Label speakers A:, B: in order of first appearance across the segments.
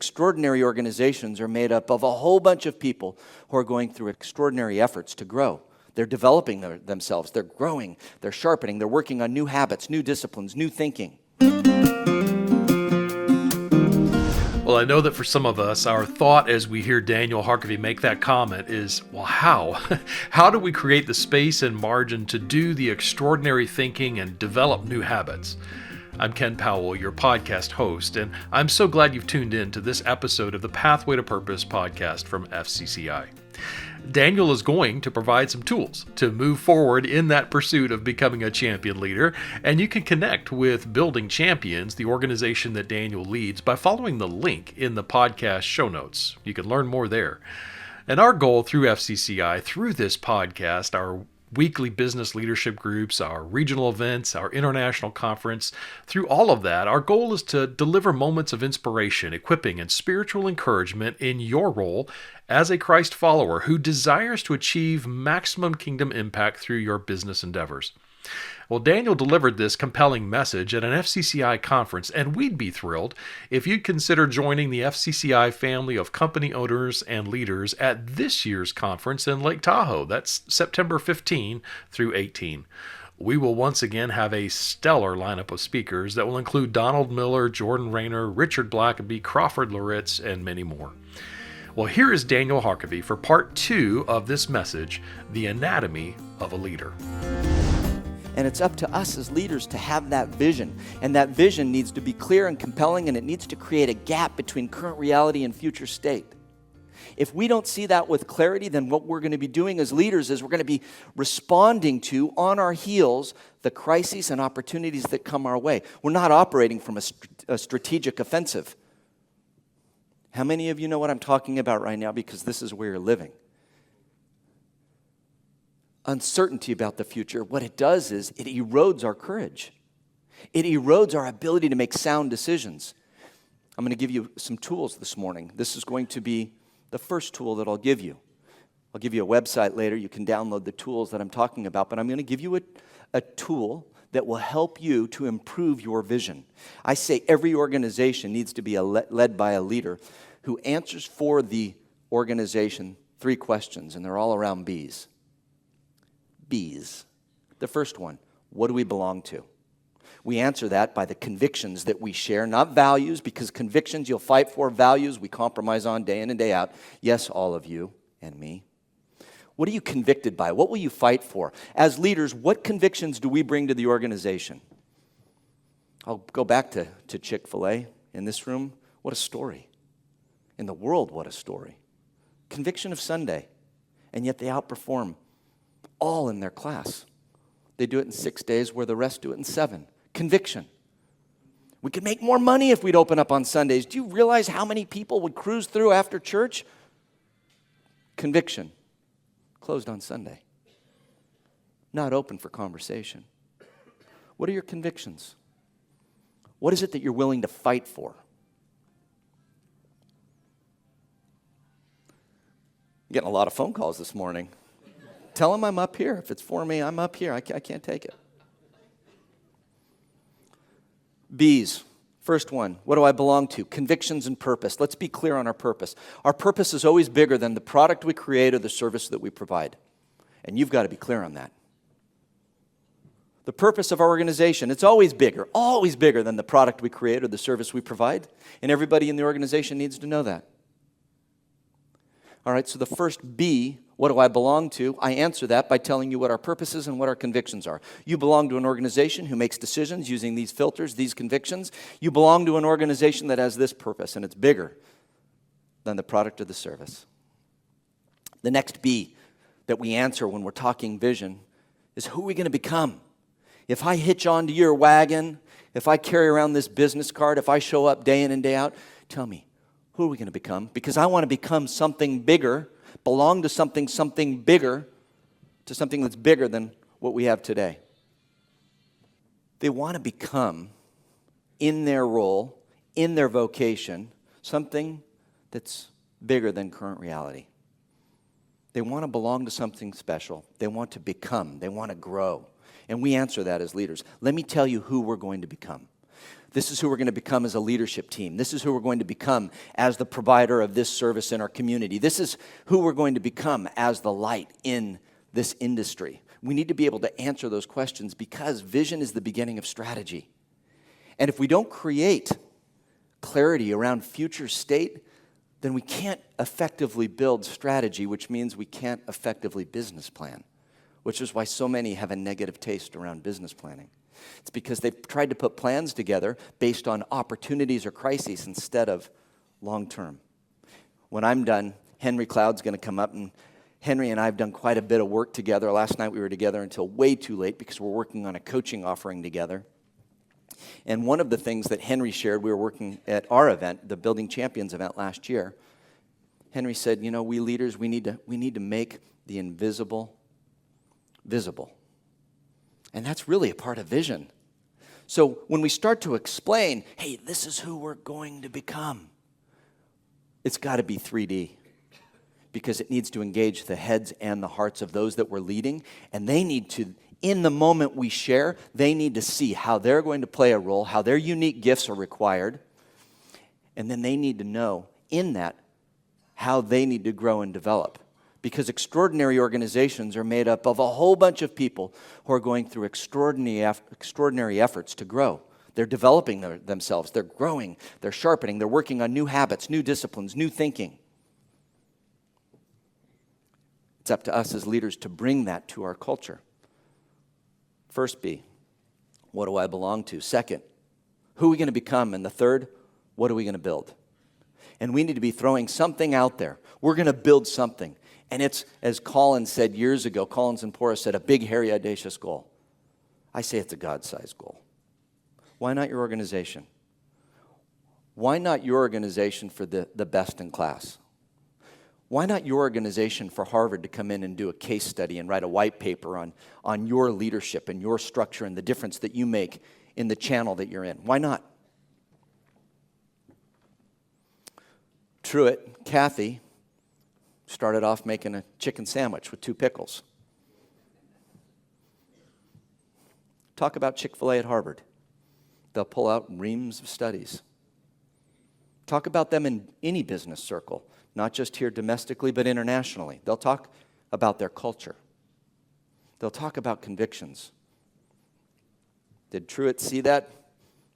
A: extraordinary organizations are made up of a whole bunch of people who are going through extraordinary efforts to grow. They're developing themselves. They're growing. They're sharpening. They're working on new habits, new disciplines, new thinking.
B: Well, I know that for some of us, our thought as we hear Daniel Harkavy make that comment is, well, how? How do we create the space and margin to do the extraordinary thinking and develop new habits? I'm Ken Powell, your podcast host, and I'm so glad you've tuned in to this episode of the Pathway to Purpose podcast from FCCI. Daniel is going to provide some tools to move forward in that pursuit of becoming a champion leader, and you can connect with Building Champions, the organization that Daniel leads, by following the link in the podcast show notes. You can learn more there. And our goal through FCCI, through this podcast, our weekly business leadership groups, our regional events, our international conference, through all of that, our goal is to deliver moments of inspiration, equipping, and spiritual encouragement in your role as a Christ follower who desires to achieve maximum kingdom impact through your business endeavors. Well, Daniel delivered this compelling message at an FCCI conference, and we'd be thrilled if you'd consider joining the FCCI family of company owners and leaders at this year's conference in Lake Tahoe. That's September 15 through 18. We will once again have a stellar lineup of speakers that will include Donald Miller, Jordan Rayner, Richard Blackaby, Crawford Loritz, and many more. Well, here is Daniel Harkavy for part 2 of this message, The Anatomy of a Leader.
A: And it's up to us as leaders to have that vision. And that vision needs to be clear and compelling, and it needs to create a gap between current reality and future state. If we don't see that with clarity, then what we're going to be doing as leaders is we're going to be responding to, on our heels, the crises and opportunities that come our way. We're not operating from a strategic offensive. How many of you know what I'm talking about right now? Because this is where you're living. Uncertainty about the future, what it does is it erodes our courage. It erodes our ability to make sound decisions. I'm going to give you some tools this morning. This is going to be the first tool that I'll give you. I'll give you a website later. You can download the tools that I'm talking about, but I'm going to give you a tool that will help you to improve your vision. I say every organization needs to be led by a leader who answers for the organization 3 questions, and they're all around B's. B's. The first one, what do we belong to? We answer that by the convictions that we share, not values, because convictions you'll fight for, values we compromise on day in and day out. Yes, all of you and me. What are you convicted by? What will you fight for? As leaders, what convictions do we bring to the organization? I'll go back to Chick-fil-A in this room. What a story. In the world, what a story. Conviction of Sunday, and yet they outperform all in their class. They do it in 6 days where the rest do it in 7. Conviction. We could make more money if we'd open up on Sundays. Do you realize how many people would cruise through after church? Conviction. Closed on Sunday. Not open for conversation. What are your convictions? What is it that you're willing to fight for? I'm getting a lot of phone calls this morning. Tell them I'm up here. If it's for me, I'm up here. I can't take it. B's. First one, what do I belong to? Convictions and purpose. Let's be clear on our purpose. Our purpose is always bigger than the product we create or the service that we provide. And you've got to be clear on that. The purpose of our organization, it's always bigger than the product we create or the service we provide. And everybody in the organization needs to know that. All right, so the first B, what do I belong to? I answer that by telling you what our purpose is and what our convictions are. You belong to an organization who makes decisions using these filters, these convictions. You belong to an organization that has this purpose, and it's bigger than the product or the service. The next B that we answer when we're talking vision is who are we going to become? If I hitch onto your wagon, if I carry around this business card, if I show up day in and day out, tell me, who are we going to become? Because I want to become something bigger, belong to something bigger, to something that's bigger than what we have today. They want to become, in their role, in their vocation, something that's bigger than current reality. They want to belong to something special. They want to become. They want to grow. And we answer that as leaders. Let me tell you who we're going to become. This is who we're going to become as a leadership team. This is who we're going to become as the provider of this service in our community. This is who we're going to become as the light in this industry. We need to be able to answer those questions because vision is the beginning of strategy. And if we don't create clarity around future state, then we can't effectively build strategy, which means we can't effectively business plan, which is why so many have a negative taste around business planning. It's because they've tried to put plans together based on opportunities or crises instead of long-term. When I'm done, Henry Cloud's going to come up, and Henry and I have done quite a bit of work together. Last night we were together until way too late because we're working on a coaching offering together. And one of the things that Henry shared, we were working at our event, the Building Champions event last year. Henry said, we leaders, we need to make the invisible visible. And that's really a part of vision. So when we start to explain, hey, this is who we're going to become, it's got to be 3D. Because it needs to engage the heads and the hearts of those that we're leading. And they need to, in the moment we share, they need to see how they're going to play a role, how their unique gifts are required. And then they need to know in that how they need to grow and develop. Because extraordinary organizations are made up of a whole bunch of people who are going through extraordinary efforts to grow. They're developing themselves. They're growing. They're sharpening. They're working on new habits, new disciplines, new thinking. It's up to us as leaders to bring that to our culture. First B, what do I belong to? Second, who are we going to become? And the third, what are we going to build? And we need to be throwing something out there. We're going to build something. And it's, as Collins said years ago, Collins and Porras said, a big, hairy, audacious goal. I say it's a God-sized goal. Why not your organization? Why not your organization for the best in class? Why not your organization for Harvard to come in and do a case study and write a white paper on your leadership and your structure and the difference that you make in the channel that you're in? Why not? Truett, Kathy, started off making a chicken sandwich with 2 pickles. Talk about Chick-fil-A at Harvard. They'll pull out reams of studies. Talk about them in any business circle. Not just here domestically, but internationally. They'll talk about their culture. They'll talk about convictions. Did Truett see that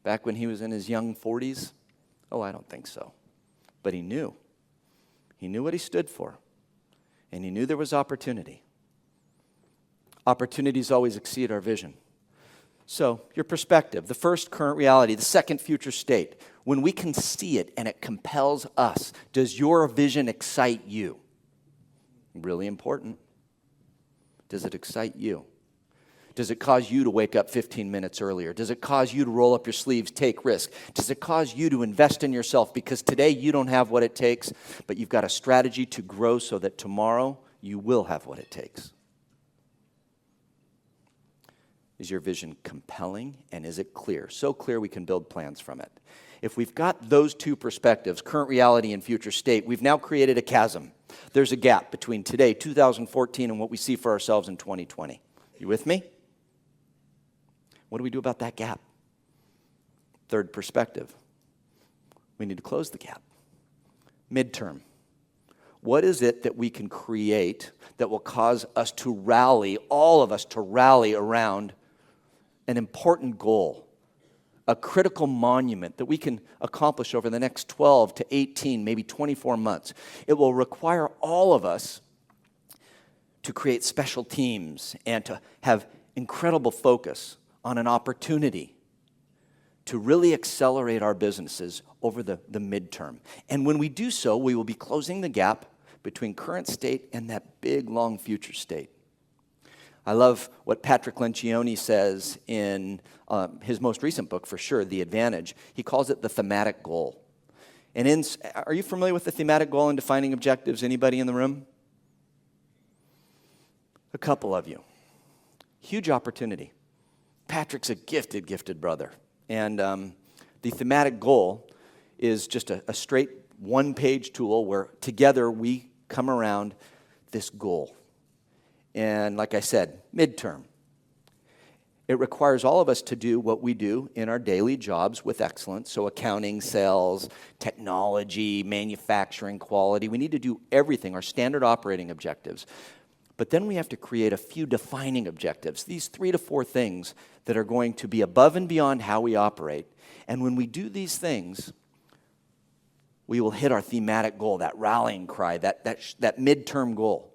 A: back when he was in his young 40s? Oh, I don't think so. But he knew. He knew what he stood for. And he knew there was opportunity. Opportunities always exceed our vision. So, your perspective, the first current reality, the second future state. When we can see it and it compels us, does your vision excite you? Really important. Does it excite you? Does it cause you to wake up 15 minutes earlier? Does it cause you to roll up your sleeves, take risk? Does it cause you to invest in yourself? Because today you don't have what it takes, but you've got a strategy to grow so that tomorrow you will have what it takes. Is your vision compelling and is it clear? So clear we can build plans from it. If we've got those two perspectives, current reality and future state, we've now created a chasm. There's a gap between today, 2014, and what we see for ourselves in 2020. You with me? What do we do about that gap? Third perspective. We need to close the gap. Midterm. What is it that we can create that will cause us to rally, all of us to rally around an important goal, a critical monument that we can accomplish over the next 12 to 18, maybe 24 months? It will require all of us to create special teams and to have incredible focus on an opportunity to really accelerate our businesses over the midterm. And when we do so, we will be closing the gap between current state and that big, long future state. I love what Patrick Lencioni says in his most recent book, for sure, The Advantage. He calls it the thematic goal. And are you familiar with the thematic goal and defining objectives? Anybody in the room? A couple of you. Huge opportunity. Patrick's a gifted brother. And the thematic goal is just a straight one-page tool where together we come around this goal. And like I said, midterm. It requires all of us to do what we do in our daily jobs with excellence. So accounting, sales, technology, manufacturing, quality. We need to do everything, our standard operating objectives. But then we have to create a few defining objectives, these 3 to 4 things that are going to be above and beyond how we operate. And when we do these things, we will hit our thematic goal, that rallying cry, that midterm goal.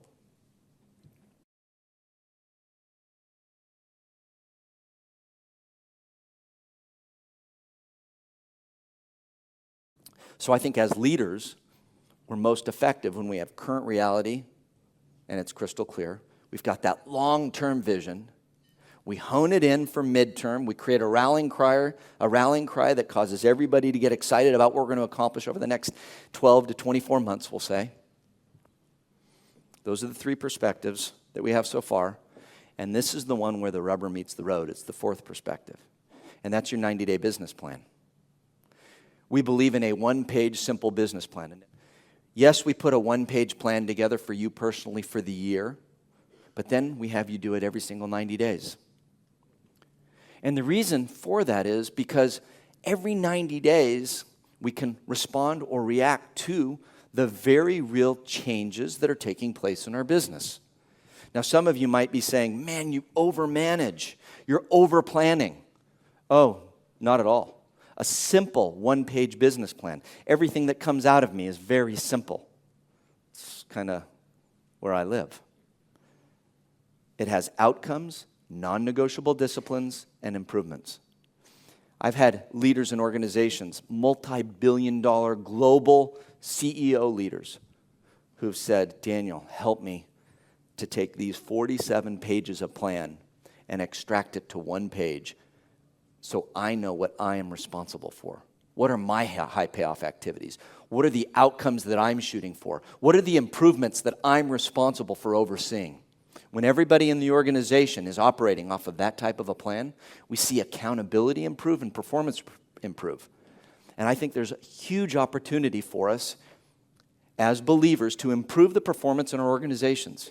A: So I think as leaders, we're most effective when we have current reality and it's crystal clear. We've got that long-term vision. We hone it in for midterm. We create a rallying cry that causes everybody to get excited about what we're going to accomplish over the next 12 to 24 months, we'll say. Those are the 3 perspectives that we have so far. And this is the one where the rubber meets the road. It's the 4th perspective. And that's your 90-day business plan. We believe in a 1-page simple business plan. Yes, we put a 1-page plan together for you personally for the year, but then we have you do it every single 90 days. And the reason for that is because every 90 days we can respond or react to the very real changes that are taking place in our business. Now, some of you might be saying, man, you overmanage. You're over-planning. Oh, not at all. A simple 1-page business plan. Everything that comes out of me is very simple. It's kind of where I live. It has outcomes, non-negotiable disciplines, and improvements. I've had leaders in organizations, multi-billion-dollar global CEO leaders, who've said, Daniel, help me to take these 47 pages of plan and extract it to 1 page so I know what I am responsible for. What are my high payoff activities? What are the outcomes that I'm shooting for? What are the improvements that I'm responsible for overseeing? When everybody in the organization is operating off of that type of a plan, we see accountability improve and performance improve. And I think there's a huge opportunity for us as believers to improve the performance in our organizations.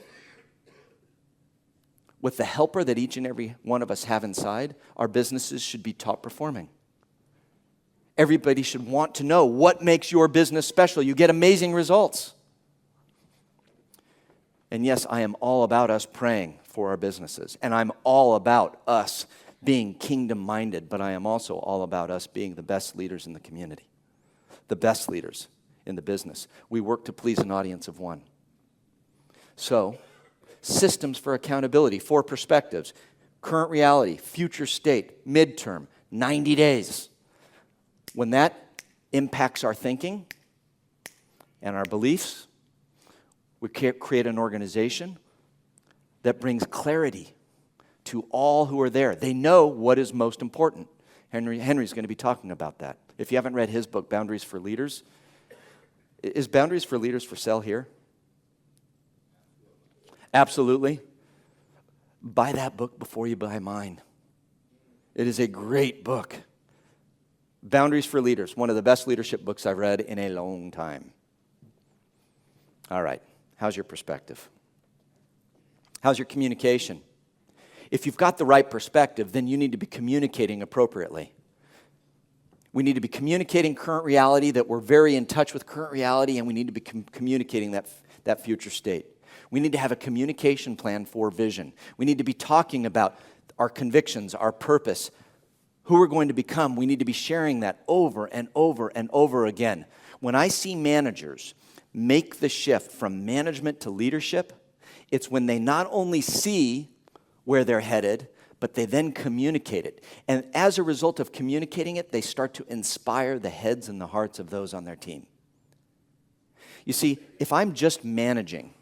A: With the helper that each and every one of us have inside, our businesses should be top performing. Everybody should want to know what makes your business special. You get amazing results. And yes, I am all about us praying for our businesses. And I'm all about us being kingdom-minded, but I am also all about us being the best leaders in the community, the best leaders in the business. We work to please an audience of one. So, systems for accountability, 4 perspectives: current reality, future state, midterm, 90 days. When that impacts our thinking and our beliefs, we create an organization that brings clarity to all who are there. They know what is most important. Henry's going to be talking about that. If you haven't read his book, Boundaries for Leaders, is Boundaries for Leaders for sale here? Absolutely. Buy that book before you buy mine. It is a great book. Boundaries for Leaders, one of the best leadership books I've read in a long time. All right, how's your perspective? How's your communication? If you've got the right perspective, then you need to be communicating appropriately. We need to be communicating current reality, that we're very in touch with current reality, and we need to be communicating that future state. We need to have a communication plan for vision. We need to be talking about our convictions, our purpose, who we're going to become. We need to be sharing that over and over and over again. When I see managers make the shift from management to leadership, it's when they not only see where they're headed, but they then communicate it. And as a result of communicating it, they start to inspire the heads and the hearts of those on their team. You see, if I'm just managing,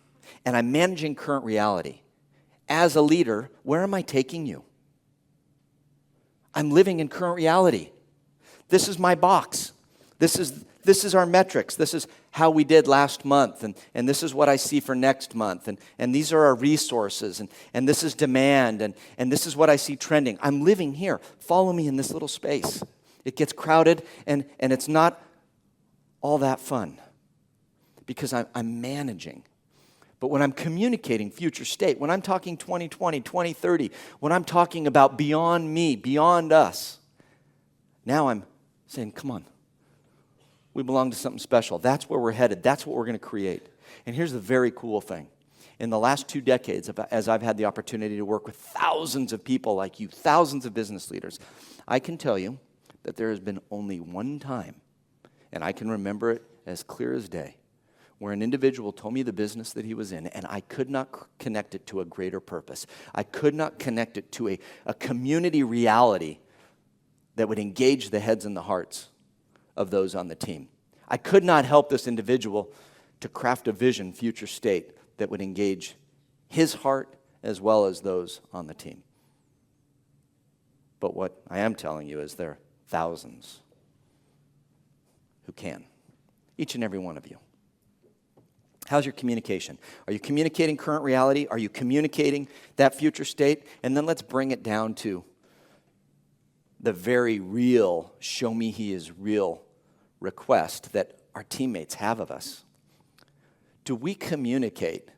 A: and I'm managing current reality, as a leader, where am I taking you? I'm living in current reality. This is my box. This is our metrics. This is how we did last month, and this is what I see for next month, and these are our resources, and this is demand, and this is what I see trending. I'm living here. Follow me in this little space. It gets crowded, and it's not all that fun because I'm managing. But when I'm communicating future state, when I'm talking 2020, 2030, when I'm talking about beyond me, beyond us, now I'm saying, come on, we belong to something special. That's where we're headed. That's what we're going to create. And here's the very cool thing. In the last 2 decades, as I've had the opportunity to work with thousands of people like you, thousands of business leaders, I can tell you that there has been only one time, and I can remember it as clear as day, where an individual told me the business that he was in, and I could not connect it to a greater purpose. I could not connect it to a community reality that would engage the heads and the hearts of those on the team. I could not help this individual to craft a vision, future state, that would engage his heart as well as those on the team. But what I am telling you is there are thousands who can, each and every one of you. How's your communication? Are you communicating current reality? Are you communicating that future state? And then let's bring it down to the very real, show me he is real request that our teammates have of us. Do we communicate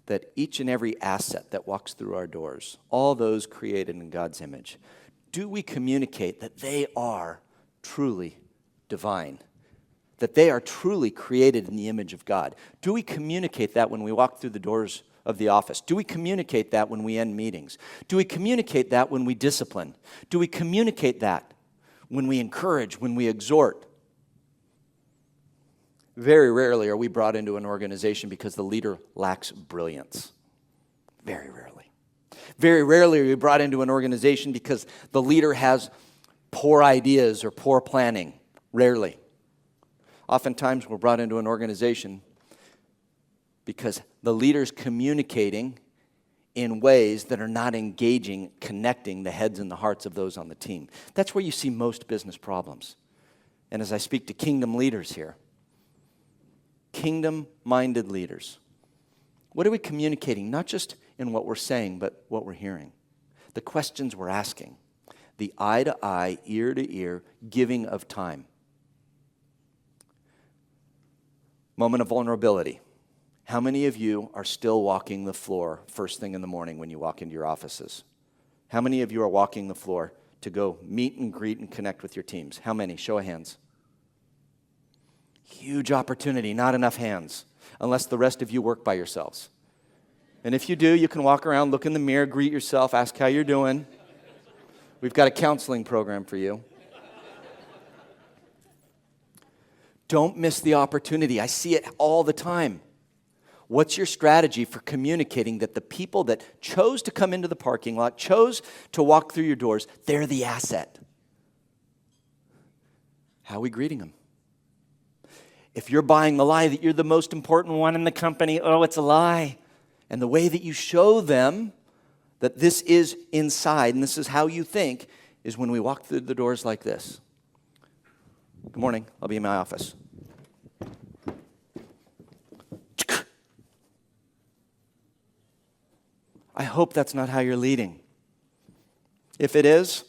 A: that each and every asset that walks through our doors, all those created in God's image, do we communicate that they are truly divine? That they are truly created in the image of God? Do we communicate that when we walk through the doors of the office? Do we communicate that when we end meetings? Do we communicate that when we discipline? Do we communicate that when we encourage, when we exhort? Very rarely are we brought into an organization because the leader lacks brilliance. Very rarely. Very rarely are we brought into an organization because the leader has poor ideas or poor planning. Rarely. Oftentimes we're brought into an organization because the leader's communicating in ways that are not engaging, connecting the heads and the hearts of those on the team. That's where you see most business problems. And as I speak to kingdom leaders here, kingdom-minded leaders, what are we communicating? Not just in what we're saying, but what we're hearing. The questions we're asking. The eye-to-eye, ear-to-ear giving of time. Moment of vulnerability. How many of you are still walking the floor first thing in the morning when you walk into your offices? How many of you are walking the floor to go meet and greet and connect with your teams? How many? Show of hands. Huge opportunity, not enough hands, unless the rest of you work by yourselves. And if you do, you can walk around, look in the mirror, greet yourself, ask how you're doing. We've got a counseling program for you. Don't miss the opportunity. I see it all the time. What's your strategy for communicating that the people that chose to come into the parking lot, chose to walk through your doors, they're the asset? How are we greeting them? If you're buying the lie that you're the most important one in the company, oh, it's a lie. And the way that you show them that this is inside and this is how you think is when we walk through the doors like this. Good morning. I'll be in my office. I hope that's not how you're leading. If it is,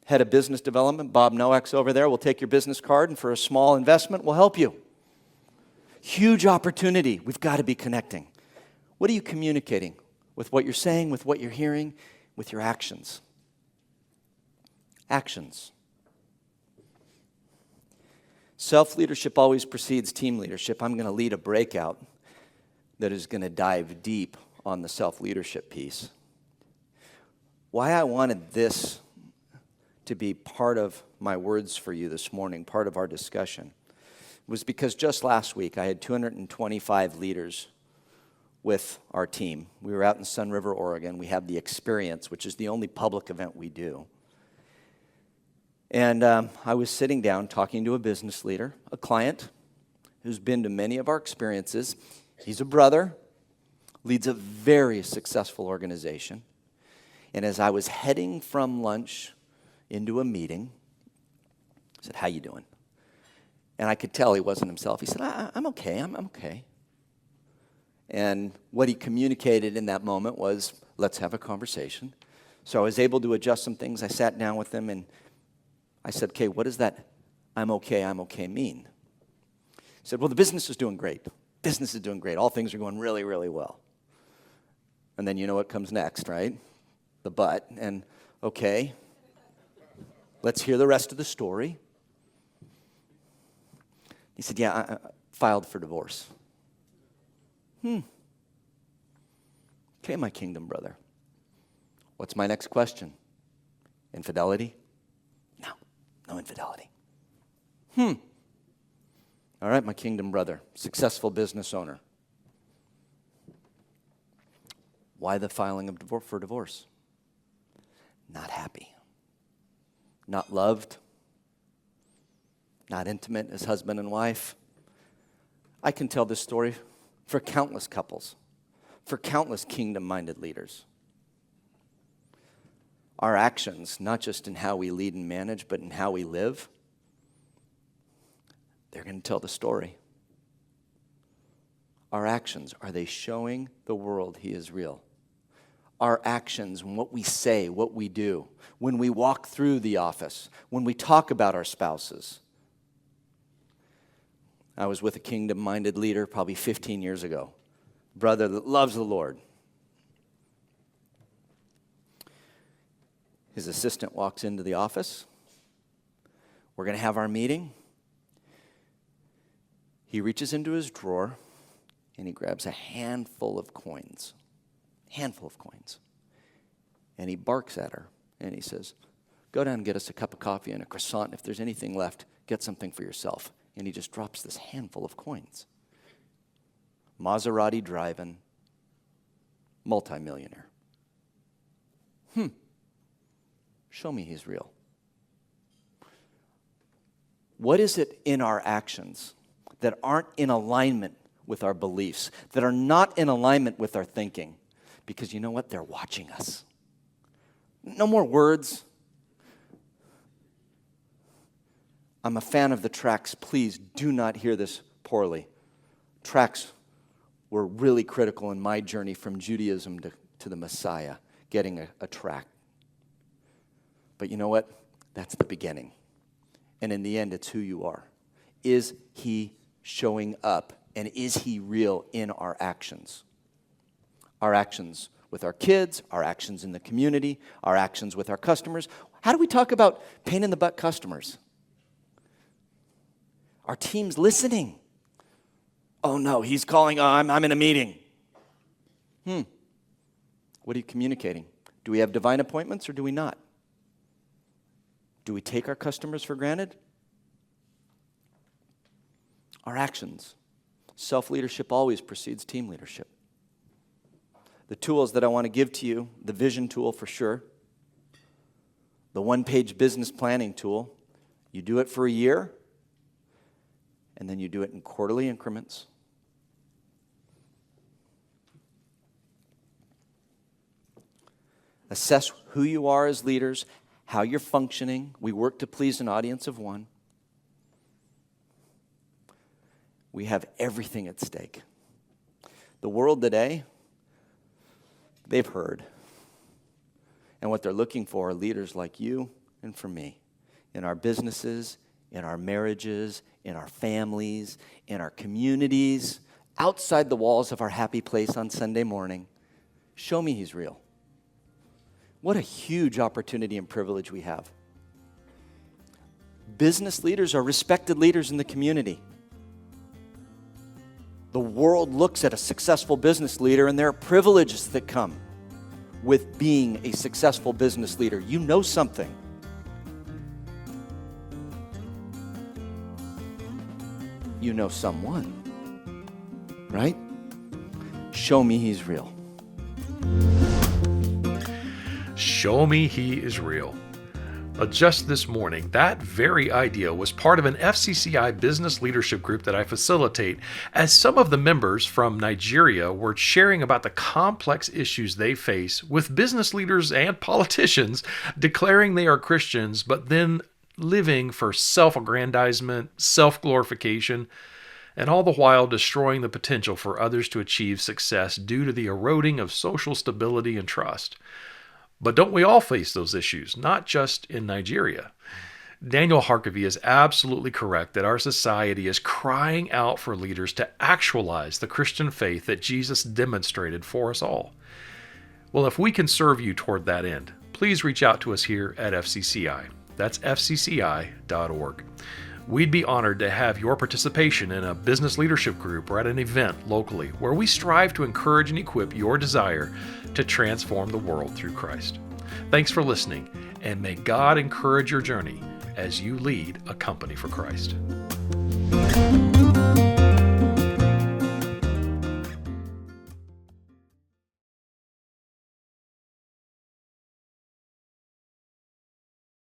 A: head of business development, Bob Noack's over there. We'll take your business card, and for a small investment, we'll help you. Huge opportunity. We've got to be connecting. What are you communicating with what you're saying, with what you're hearing, with your actions? Actions. Self-leadership always precedes team leadership. I'm going to lead a breakout that is going to dive deep on the self-leadership piece. Why I wanted this to be part of my words for you this morning, part of our discussion, was because just last week I had 225 leaders with our team. We were out in Sun River, Oregon. We had the Experience, which is the only public event we do. And I was sitting down talking to a business leader, a client who's been to many of our experiences. He's a brother, leads a very successful organization. And as I was heading from lunch into a meeting, I said, "How you doing?" And I could tell he wasn't himself. He said, I'm okay, I'm okay. And what he communicated in that moment was, let's have a conversation. So I was able to adjust some things. I sat down with him and I said, okay, what does that I'm okay mean? He said, well, the business is doing great. Business is doing great. All things are going really, really well. And then you know what comes next, right? The but. And okay, let's hear the rest of the story. He said, yeah, I filed for divorce. Okay, my kingdom brother. What's my next question? Infidelity? No, no infidelity. All right, my kingdom brother, successful business owner. Why the filing of for divorce? Not happy. Not loved. Not intimate as husband and wife. I can tell this story for countless couples, for countless kingdom-minded leaders. Our actions, not just in how we lead and manage, but in how we live, they're going to tell the story. Our actions, are they showing the world He is real? Our actions and what we say, what we do, when we walk through the office, when we talk about our spouses. I was with a kingdom-minded leader probably 15 years ago, a brother that loves the Lord. His assistant walks into the office. We're going to have our meeting. He reaches into his drawer and he grabs a handful of coins. And he barks at her and he says, go down and get us a cup of coffee and a croissant. If there's anything left, get something for yourself. And he just drops this handful of coins. Maserati driving, multimillionaire. Show me He's real. What is it in our actions that aren't in alignment with our beliefs, that are not in alignment with our thinking? Because you know what? They're watching us. No more words. I'm a fan of the tracts. Please do not hear this poorly. Tracts were really critical in my journey from Judaism to the Messiah, getting a tract. But you know what? That's the beginning. And in the end, it's who you are. Is He showing up? And is He real in our actions? Our actions with our kids, our actions in the community, our actions with our customers. How do we talk about pain in the butt customers? Our team's listening. Oh no, he's calling, I'm in a meeting. What are you communicating? Do we have divine appointments or do we not? Do we take our customers for granted? Our actions. Self-leadership always precedes team leadership. The tools that I want to give to you, the vision tool for sure, the one-page business planning tool, you do it for a year, and then you do it in quarterly increments. Assess who you are as leaders, how you're functioning. We work to please an audience of one. We have everything at stake. The world today, they've heard. And what they're looking for are leaders like you and for me in our businesses, in our marriages, in our families, in our communities, outside the walls of our happy place on Sunday morning. Show me He's real. What a huge opportunity and privilege we have. Business leaders are respected leaders in the community. The world looks at a successful business leader, and there are privileges that come with being a successful business leader. You know something. You know someone, right? Show me He's real.
B: Show me He is real. Just this morning, that very idea was part of an FCCI business leadership group that I facilitate, as some of the members from Nigeria were sharing about the complex issues they face with business leaders and politicians declaring they are Christians, but then living for self-aggrandizement, self-glorification, and all the while destroying the potential for others to achieve success due to the eroding of social stability and trust. But don't we all face those issues, not just in Nigeria? Daniel Harkavy is absolutely correct that our society is crying out for leaders to actualize the Christian faith that Jesus demonstrated for us all. Well, if we can serve you toward that end, please reach out to us here at FCCI. That's fcci.org. We'd be honored to have your participation in a business leadership group or at an event locally where we strive to encourage and equip your desire to transform the world through Christ. Thanks for listening, and may God encourage your journey as you lead a company for Christ.